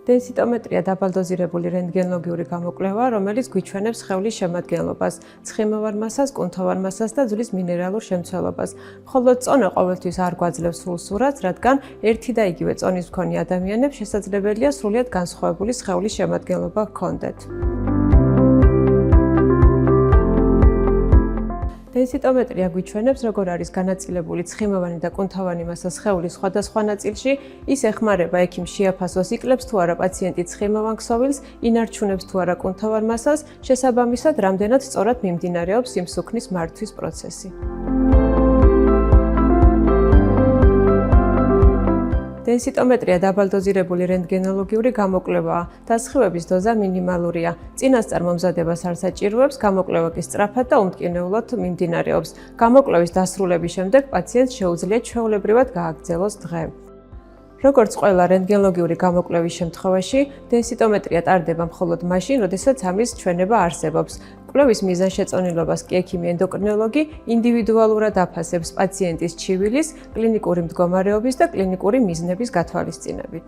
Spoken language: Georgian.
Densitometrია დაბალდოზირებული რენტგენოლოგიური გამოკვლევაა, რომელიც გვიჩვენებს სხეულის შემადგენლობას, ცხიმოვარ მასას, კუნთოვარ მასას და ძვლის მინერალურ შემცველობას. ხოლო წონა ყოველთვის არ გვაძლევს სრულ სურათს, რადგან ერთი და იგივე წონის მქონე ადამიანებს შესაძლებელია სრულიად განსხვავებული სხეულის შემადგენლობა ჰქონდეთ. Densitometrია გვიჩვენებს, როგორ არის განაწილებული ცხიმოვანი და კუნთოვანი მასა სხეულის სხვადასხვა ნაწილში, ის ეხმარება ექიმს შეაფასოს, იკლებს თუ არა პაციენტი ცხიმოვან ქსოვილს, ინარჩუნებს თუ არა კუნთოვან მასას, შესაბამისად, რამდენად სწორად მიმდინარეობს სიმსუქნის მართვის პროცესი. Densitometrია დაბალდოზირებული რენტგენოლოგიური გამოკვლევაა და სხივების დოზა მინიმალურია. წინასწარ მომზადებას არ საჭიროებს, გამოკვლევა კი სწრაფად და უმტკინეულად მიმდინარეობს. გამოკვლევის დასრულების შემდეგ პაციენტს შეუძლია ჩვეულებრივად გააგრძელოს დღე. როგორც ყველა რენტგენოლოგიური გამოკვლევის შემთხვევაში, densitometrია ტარდება მხოლოდ მაშინ, როდესაც ამის ჩვენება არსებობს. კვლევის მიზანშეწონილობას კი ექიმი ენდოკრინოლოგი ინდივიდუალურად აფასებს პაციენტის ჩივილის, კლინიკური მდგომარეობის და კლინიკური მიზნების გათვალისწინებით.